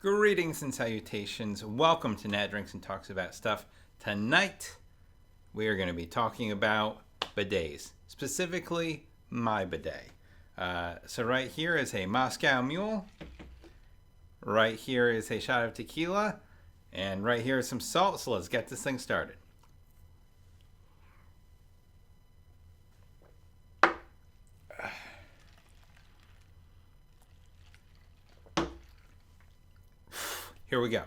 Greetings and salutations. Welcome to Nad Drinks and Talks About Stuff. Tonight, we are going to be talking about bidets, specifically my bidet. So right here is a Moscow Mule. Right here is a shot of tequila. And right here is some salt. So let's get this thing started. Here we go.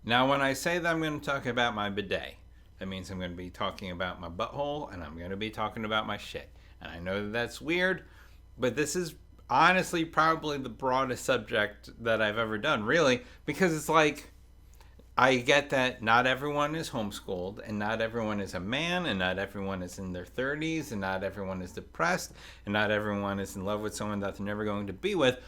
Now, when I say that I'm going to talk about my bidet, that means I'm going to be talking about my butthole and I'm going to be talking about my shit. And I know that that's weird, but this is honestly probably the broadest subject that I've ever done, really, because it's like, I get that not everyone is homeschooled and not everyone is a man and not everyone is in their 30s and not everyone is depressed and not everyone is in love with someone that they're never going to be with,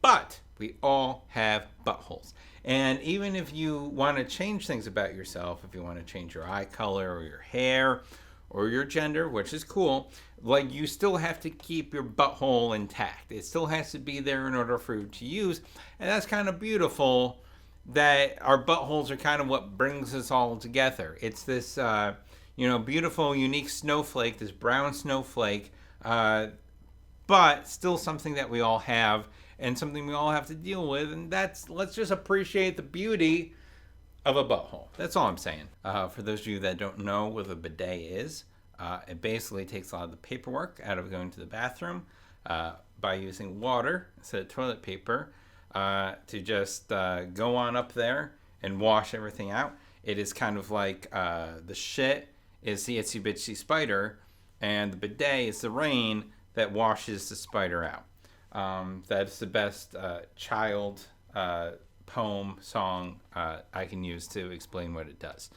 but we all have buttholes. And even if you want to change things about yourself, if you want to change your eye color or your hair or your gender, which is cool, like you still have to keep your butthole intact. It still has to be there in order for you to use. And that's kind of beautiful that our buttholes are kind of what brings us all together. It's this, beautiful, unique snowflake, this brown snowflake, but still something that we all have and something we all have to deal with, and let's just appreciate the beauty of a butthole. That's all I'm saying. For those of you that don't know what a bidet is, it basically takes a lot of the paperwork out of going to the bathroom by using water instead of toilet paper to just go on up there and wash everything out. It is kind of like the shit is the itsy bitsy spider, and the bidet is the rain that washes the spider out. That's the best child poem song I can use to explain what it does.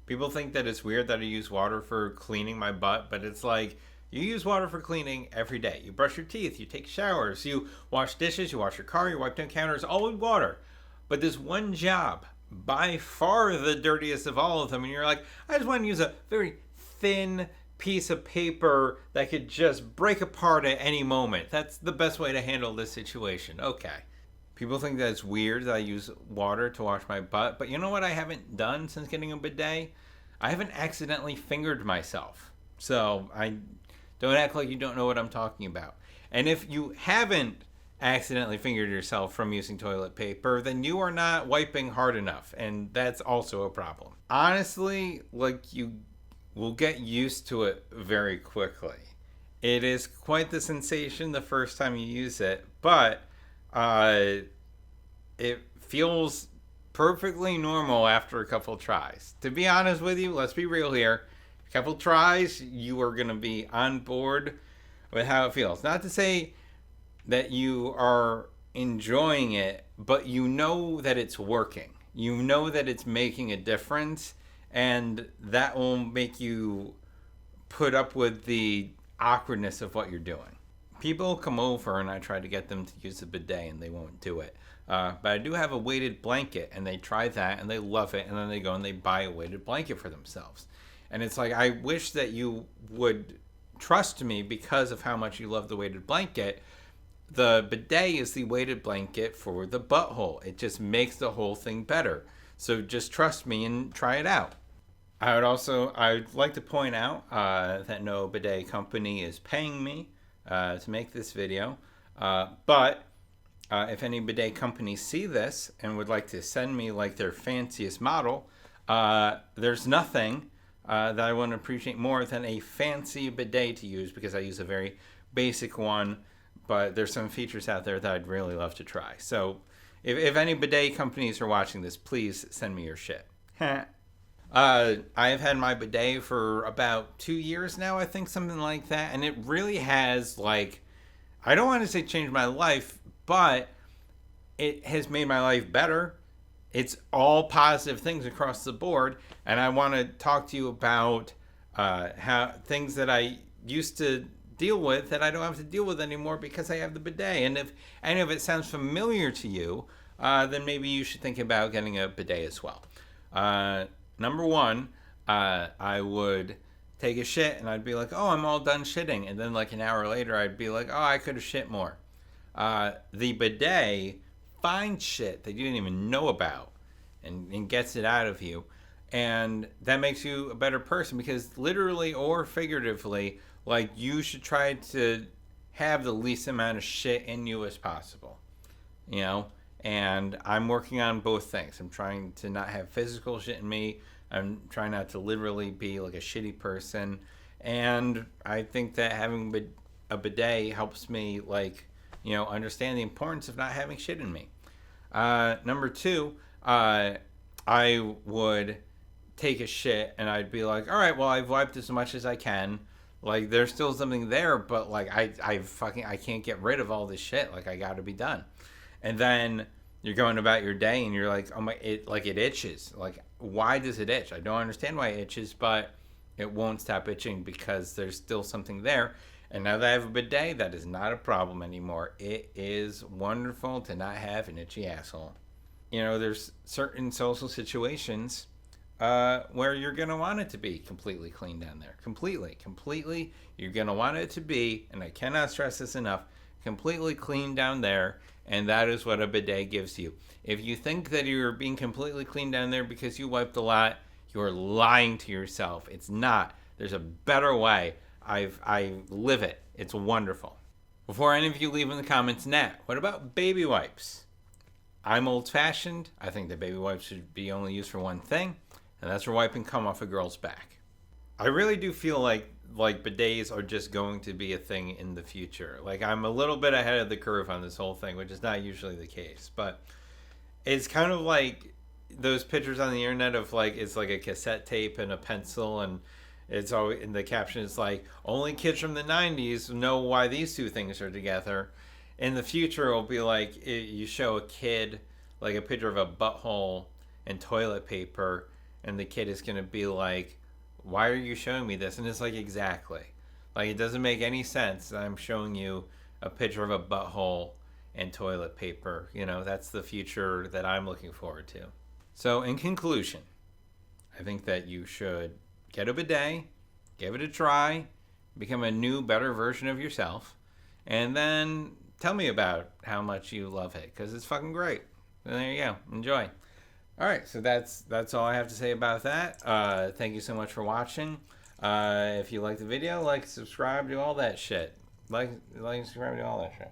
People think that it's weird that I use water for cleaning my butt, but it's like you use water for cleaning every day. You brush your teeth, you take showers, you wash dishes, you wash your car, you wipe down counters, all with water. But there's one job, by far the dirtiest of all of them, and you're like, I just want to use a very thin piece of paper that could just break apart at any moment. That's the best way to handle this situation. Okay. People think that it's weird that I use water to wash my butt, but you know what I haven't done since getting a bidet? I haven't accidentally fingered myself. So I don't act like you don't know what I'm talking about. And if you haven't accidentally fingered yourself from using toilet paper, then you are not wiping hard enough, and that's also a problem. Honestly, you will get used to it very quickly. It is quite the sensation the first time you use it, but it feels perfectly normal after a couple tries. To be honest with you, let's be real here. A couple tries, you are going to be on board with how it feels. Not to say that you are enjoying it, but you know that it's working. You know that it's making a difference. And that will make you put up with the awkwardness of what you're doing. People come over and I try to get them to use the bidet and they won't do it. But I do have a weighted blanket and they try that and they love it. And then they go and they buy a weighted blanket for themselves. And it's like, I wish that you would trust me because of how much you love the weighted blanket. The bidet is the weighted blanket for the butthole. It just makes the whole thing better. So just trust me and try it out. I'd like to point out that no bidet company is paying me to make this video. But if any bidet companies see this and would like to send me their fanciest model, there's nothing that I want to appreciate more than a fancy bidet to use, because I use a very basic one, but there's some features out there that I'd really love to try. So if any bidet companies are watching this, please send me your shit. I have had my bidet for about 2 years now, I think, something like that. And it really has, I don't want to say changed my life, but it has made my life better. It's all positive things across the board. And I want to talk to you about how things that I used to deal with that I don't have to deal with anymore because I have the bidet. And if any of it sounds familiar to you, then maybe you should think about getting a bidet as well. Number one, I would take a shit and I'd be like, oh, I'm all done shitting. And then an hour later, I'd be like, oh, I could have shit more. The bidet finds shit that you didn't even know about and gets it out of you. And that makes you a better person, because literally or figuratively, like, you should try to have the least amount of shit in you as possible, you know? And I'm working on both things. I'm trying to not have physical shit in me. I'm trying not to literally be like a shitty person. And I think that having a bidet helps me, like, you know, understand the importance of not having shit in me. Number two, I would take a shit and I'd be like, all right, well, I've wiped as much as I can. Like, there's still something there, but like, I can't get rid of all this shit. Like, I got to be done. And then you're going about your day and you're like, oh my, it itches. Like, why does it itch? I don't understand why it itches, but it won't stop itching because there's still something there. And now that I have a bidet, that is not a problem anymore. It is wonderful to not have an itchy asshole. You know, there's certain social situations where you're going to want it to be completely clean down there. Completely. You're going to want it to be, and I cannot stress this enough, completely clean down there, and that is what a bidet gives you. If you think that you're being completely clean down there because you wiped a lot, you're lying to yourself. It's not. There's a better way. I live it. It's wonderful. Before any of you leave in the comments, Nat, what about baby wipes? I'm old-fashioned. I think that baby wipes should be only used for one thing, and that's for wiping cum off a girl's back. I really do feel like bidets are just going to be a thing in the future. Like, I'm a little bit ahead of the curve on this whole thing, which is not usually the case. But it's kind of like those pictures on the internet of, like, it's like a cassette tape and a pencil, and it's always in the caption is like, only kids from the 90s know why these two things are together. In the future, it'll be like you show a kid like a picture of a butthole and toilet paper, and the kid is going to be like, why are you showing me this? And it's like, exactly. Like, it doesn't make any sense that I'm showing you a picture of a butthole and toilet paper. You know, that's the future that I'm looking forward to. So, in conclusion, I think that you should get a bidet, give it a try, become a new, better version of yourself, and then tell me about how much you love it, because it's fucking great. So there you go. Enjoy. All right, so that's all I have to say about that. Thank you so much for watching. If you like the video, like, subscribe, do all that shit. Like, subscribe, do all that shit.